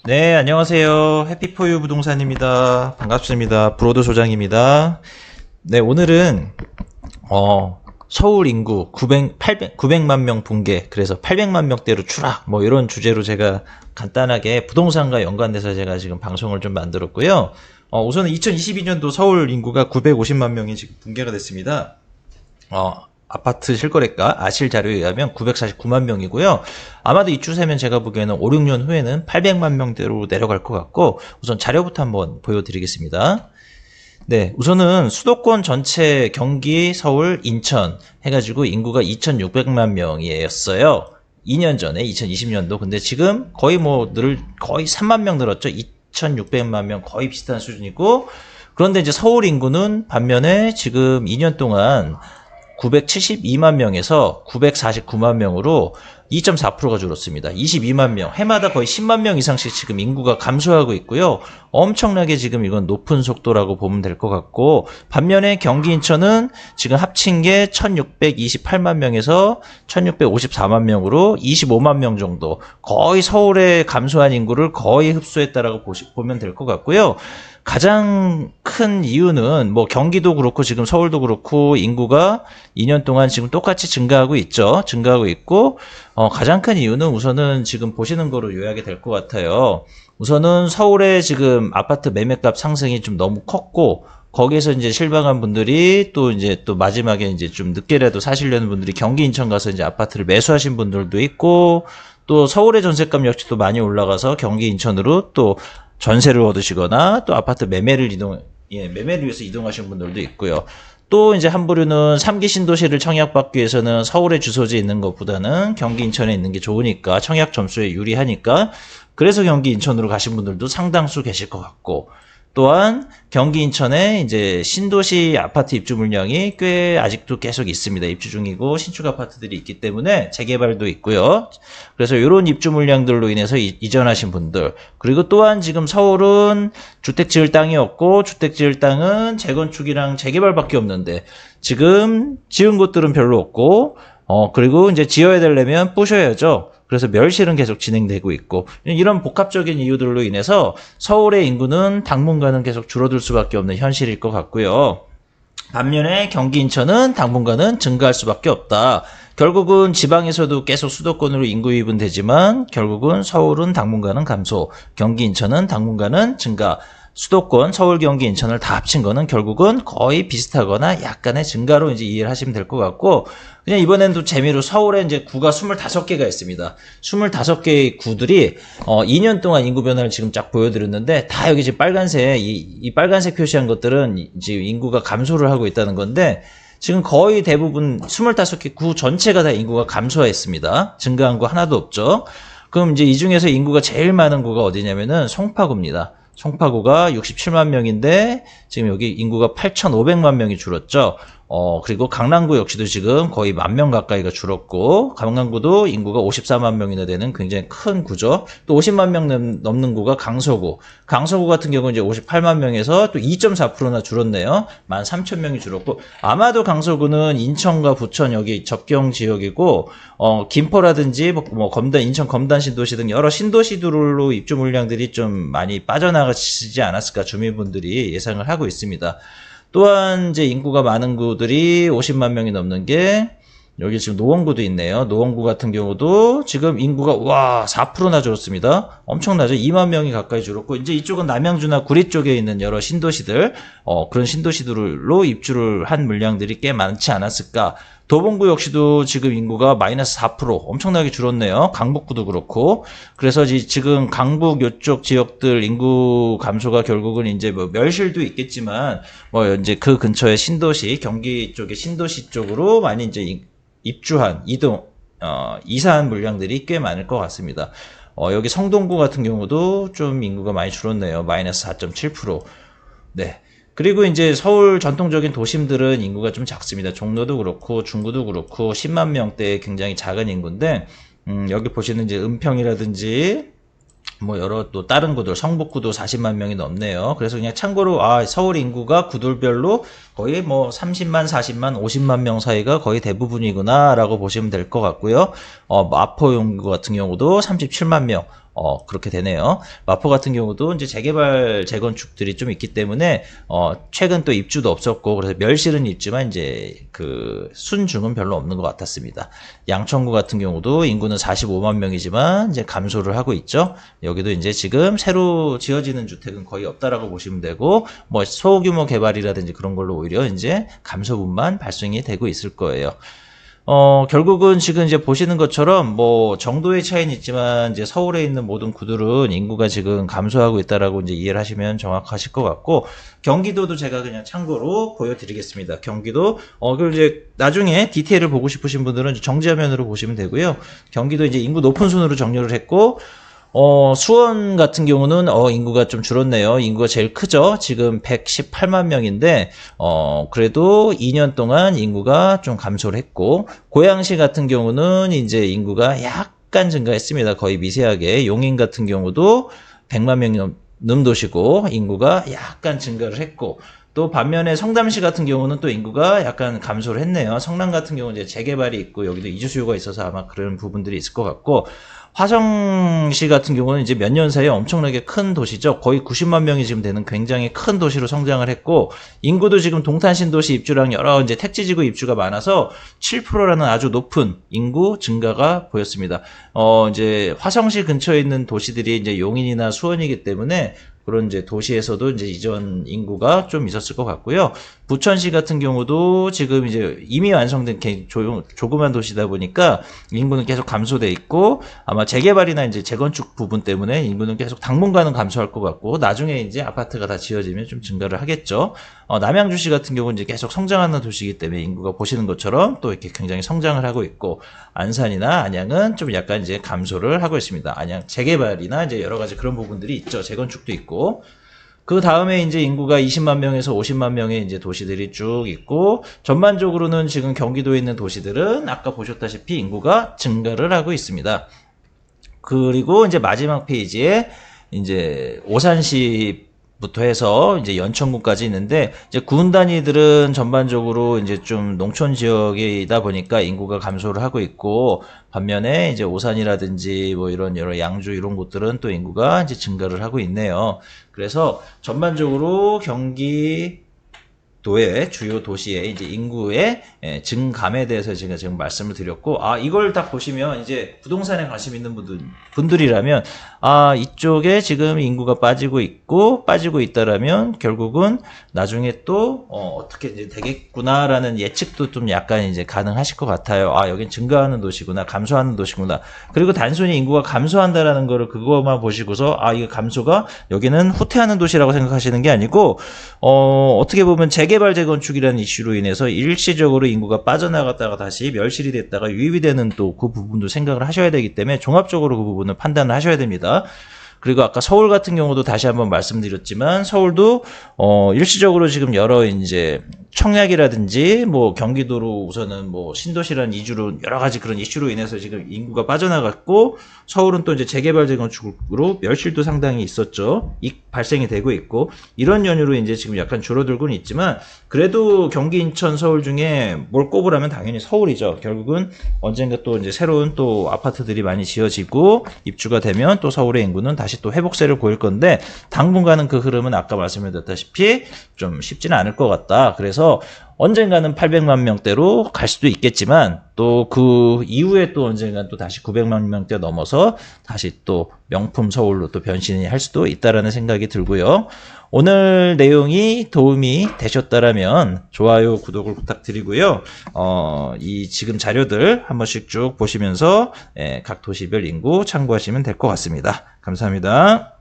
네, 안녕하세요. 해피포유 부동산입니다. 반갑습니다. 브로드 소장입니다. 네, 오늘은 서울 인구 900만 명 붕괴, 그래서 800만 명대로 추락, 뭐 이런 주제로 제가 간단하게 부동산과 연관돼서 제가 지금 방송을 좀 만들었고요. 우선은 2022년도 서울 인구가 950만 명이 지금 붕괴가 됐습니다. 아파트 실거래가 아실 자료에 의하면 949만 명이고요. 아마도 이 추세면 제가 보기에는 5, 6년 후에는 800만 명대로 내려갈 것 같고, 우선 자료부터 한번 보여드리겠습니다. 네, 우선은 수도권 전체 경기, 서울, 인천 해가지고 인구가 2,600만 명이었어요. 2년 전에 2020년도. 근데 지금 거의 거의 3만 명 늘었죠. 2,600만 명 거의 비슷한 수준이고, 그런데 이제 서울 인구는 반면에 지금 2년 동안 972만 명에서 949만 명으로 2.4%가 줄었습니다. 22만 명, 해마다 거의 10만 명 이상씩 지금 인구가 감소하고 있고요. 엄청나게 지금 이건 높은 속도라고 보면 될 것 같고, 반면에 경기 인천은 지금 합친 게 1628만 명에서 1654만 명으로 25만 명 정도, 거의 서울의 감소한 인구를 거의 흡수했다라고 보면 될 것 같고요. 가장 큰 이유는 뭐 경기도 그렇고 지금 서울도 그렇고 인구가 2년 동안 지금 똑같이 증가하고 있죠. 증가하고 있고, 가장 큰 이유는 우선은 지금 보시는 거로 요약이 될 것 같아요. 우선은 서울의 지금 아파트 매매값 상승이 좀 너무 컸고, 거기에서 이제 실망한 분들이 또 마지막에 이제 좀 늦게라도 사시려는 분들이 경기 인천 가서 이제 아파트를 매수하신 분들도 있고, 또 서울의 전세값 역시 또 많이 올라가서 경기 인천으로 또 전세를 얻으시거나 또 아파트 매매를 위해서 이동하신 분들도 있고요. 또 이제 한 부류는 3기 신도시를 청약받기 위해서는 서울에 주소지에 있는 것보다는 경기 인천에 있는 게 좋으니까, 청약 점수에 유리하니까, 그래서 경기 인천으로 가신 분들도 상당수 계실 것 같고, 또한 경기 인천에 이제 신도시 아파트 입주 물량이 꽤 아직도 계속 있습니다. 입주 중이고 신축 아파트들이 있기 때문에 재개발도 있고요. 그래서 이런 입주 물량들로 인해서 이전하신 분들, 그리고 또한 지금 서울은 주택 지을 땅이 없고 주택 지을 땅은 재건축이랑 재개발밖에 없는데 지금 지은 곳들은 별로 없고, 그리고 이제 지어야 되려면 부셔야죠. 그래서 멸실은 계속 진행되고 있고, 이런 복합적인 이유들로 인해서 서울의 인구는 당분간은 계속 줄어들 수밖에 없는 현실일 것 같고요. 반면에 경기 인천은 당분간은 증가할 수밖에 없다. 결국은 지방에서도 계속 수도권으로 인구 유입은 되지만 결국은 서울은 당분간은 감소, 경기 인천은 당분간은 증가. 수도권, 서울, 경기, 인천을 다 합친 거는 결국은 거의 비슷하거나 약간의 증가로 이제 이해를 하시면 될 것 같고, 그냥 이번엔 또 재미로 서울에 이제 구가 25개가 있습니다. 25개의 구들이 2년 동안 인구 변화를 지금 쫙 보여드렸는데, 다 여기 지금 빨간색, 이 빨간색 표시한 것들은 이제 인구가 감소를 하고 있다는 건데, 지금 거의 대부분 25개 구 전체가 다 인구가 감소했습니다. 증가한 거 하나도 없죠. 그럼 이제 이 중에서 인구가 제일 많은 구가 어디냐면은 송파구입니다. 송파구가 67만 명인데 지금 여기 인구가 8,500만 명이 줄었죠. 그리고 강남구 역시도 지금 거의 10,000명 가까이가 줄었고, 강남구도 인구가 54만 명이나 되는 굉장히 큰 구죠. 또 50만 명 넘는 구가 강서구. 강서구 같은 경우는 이제 58만 명에서 또 2.4%나 줄었네요. 13,000명이 줄었고, 아마도 강서구는 인천과 부천 여기 접경 지역이고, 김포라든지 검단, 인천 검단 신도시 등 여러 신도시들로 입주 물량들이 좀 많이 빠져나가지 않았을까 주민분들이 예상을 하고 있습니다. 또한 이제 인구가 많은 구들이 50만 명이 넘는 게 여기 지금 노원구도 있네요. 노원구 같은 경우도 지금 인구가 4%나 줄었습니다. 엄청나죠. 2만 명이 가까이 줄었고, 이제 이쪽은 남양주나 구리 쪽에 있는 여러 신도시들, 그런 신도시들로 입주를 한 물량들이 꽤 많지 않았을까. 도봉구 역시도 지금 인구가 마이너스 4% 엄청나게 줄었네요. 강북구도 그렇고. 그래서 지금 강북 요쪽 지역들 인구 감소가 결국은 이제 뭐 멸실도 있겠지만, 뭐 이제 그 근처에 신도시, 경기 쪽의 신도시 쪽으로 많이 이제 이사한 물량들이 꽤 많을 것 같습니다. 여기 성동구 같은 경우도 좀 인구가 많이 줄었네요. 마이너스 4.7%. 네. 그리고 이제 서울 전통적인 도심들은 인구가 좀 작습니다. 종로도 그렇고 중구도 그렇고 10만 명대의 굉장히 작은 인구인데, 여기 보시는 이제 은평이라든지 뭐 여러 또 다른 구들, 성북구도 40만 명이 넘네요. 그래서 그냥 참고로 서울 인구가 구들별로 거의 뭐 30만, 40만, 50만 명 사이가 거의 대부분이구나라고 보시면 될 것 같고요. 마포 인구 같은 경우도 37만 명, 그렇게 되네요. 마포 같은 경우도 이제 재개발, 재건축들이 좀 있기 때문에, 최근 또 입주도 없었고, 그래서 멸실은 있지만, 이제 그 순중은 별로 없는 것 같았습니다. 양천구 같은 경우도 인구는 45만 명이지만, 이제 감소를 하고 있죠. 여기도 이제 지금 새로 지어지는 주택은 거의 없다라고 보시면 되고, 뭐 소규모 개발이라든지 그런 걸로 오히려 이제 감소분만 발생이 되고 있을 거예요. 결국은 지금 이제 보시는 것처럼 뭐 정도의 차이는 있지만 이제 서울에 있는 모든 구들은 인구가 지금 감소하고 있다라고 이제 이해를 하시면 정확하실 것 같고, 경기도도 제가 그냥 참고로 보여드리겠습니다. 경기도, 그리고 이제 나중에 디테일을 보고 싶으신 분들은 정지화면으로 보시면 되고요. 경기도 이제 인구 높은 순으로 정렬을 했고, 수원 같은 경우는, 인구가 좀 줄었네요. 인구가 제일 크죠? 지금 118만 명인데, 그래도 2년 동안 인구가 좀 감소를 했고, 고양시 같은 경우는 이제 인구가 약간 증가했습니다. 거의 미세하게. 용인 같은 경우도 100만 명 넘는 도시고, 인구가 약간 증가를 했고, 또 반면에 성남시 같은 경우는 또 인구가 약간 감소를 했네요. 성남 같은 경우는 이제 재개발이 있고, 여기도 이주 수요가 있어서 아마 그런 부분들이 있을 것 같고, 화성시 같은 경우는 이제 몇 년 사이에 엄청나게 큰 도시죠. 거의 90만 명이 지금 되는 굉장히 큰 도시로 성장을 했고, 인구도 지금 동탄 신도시 입주랑 여러 이제 택지지구 입주가 많아서 7%라는 아주 높은 인구 증가가 보였습니다. 이제 화성시 근처에 있는 도시들이 이제 용인이나 수원이기 때문에 그런 이제 도시에서도 이제 이전 인구가 좀 있었을 것 같고요. 부천시 같은 경우도 지금 이제 이미 완성된 조그만 도시다 보니까 인구는 계속 감소돼 있고, 아마 재개발이나 이제 재건축 부분 때문에 인구는 계속 당분간은 감소할 것 같고, 나중에 이제 아파트가 다 지어지면 좀 증가를 하겠죠. 남양주시 같은 경우는 이제 계속 성장하는 도시이기 때문에 인구가 보시는 것처럼 또 이렇게 굉장히 성장을 하고 있고, 안산이나 안양은 좀 약간 이제 감소를 하고 있습니다. 안양 재개발이나 이제 여러 가지 그런 부분들이 있죠. 재건축도 있고. 그 다음에 이제 인구가 20만 명에서 50만 명의 이제 도시들이 쭉 있고, 전반적으로는 지금 경기도에 있는 도시들은 아까 보셨다시피 인구가 증가를 하고 있습니다. 그리고 이제 마지막 페이지에 이제 오산시부터 해서 이제 연천구까지 있는데, 이제 군 단위들은 전반적으로 이제 좀 농촌 지역이다 보니까 인구가 감소를 하고 있고, 반면에 이제 오산이라든지 뭐 이런 여러 양주 이런 곳들은 또 인구가 이제 증가를 하고 있네요. 그래서 전반적으로 경기도의 주요 도시의 이제 인구의 증감에 대해서 제가 지금 말씀을 드렸고, 이걸 딱 보시면 이제 부동산에 관심 있는 분들이라면, 이쪽에 지금 인구가 빠지고 있다라면 결국은 나중에 또 어떻게 이제 되겠구나라는 예측도 좀 약간 이제 가능하실 것 같아요. 여긴 증가하는 도시구나, 감소하는 도시구나. 그리고 단순히 인구가 감소한다라는 거를 그거만 보시고서 이거 감소가 여기는 후퇴하는 도시라고 생각하시는 게 아니고, 어떻게 보면 재개발 재건축이라는 이슈로 인해서 일시적으로 인구가 빠져나갔다가 다시 멸실이 됐다가 유입이 되는 또 그 부분도 생각을 하셔야 되기 때문에 종합적으로 그 부분을 판단을 하셔야 됩니다. 그리고 아까 서울 같은 경우도 다시 한번 말씀드렸지만, 서울도 일시적으로 지금 여러 이제 청약이라든지 뭐 경기도로 우선은 뭐 신도시라는 이주로 여러 가지 그런 이슈로 인해서 지금 인구가 빠져나갔고, 서울은 또 이제 재개발 재건축으로 멸실도 상당히 있었죠. 발생이 되고 있고, 이런 연유로 이제 지금 약간 줄어들고는 있지만, 그래도 경기, 인천, 서울 중에 뭘 꼽으라면 당연히 서울이죠. 결국은 언젠가 또 이제 새로운 또 아파트들이 많이 지어지고 입주가 되면 또 서울의 인구는 다시 또 회복세를 보일 건데, 당분간은 그 흐름은 아까 말씀드렸다시피 좀 쉽지는 않을 것 같다. 그래서 언젠가는 800만 명대로 갈 수도 있겠지만, 또 그 이후에 또 언젠가는 또 다시 900만 명대 넘어서 다시 또 명품 서울로 또 변신이 할 수도 있다라는 생각이 들고요. 오늘 내용이 도움이 되셨다라면 좋아요, 구독을 부탁드리고요. 이 지금 자료들 한 번씩 쭉 보시면서 각 도시별 인구 참고하시면 될 것 같습니다. 감사합니다.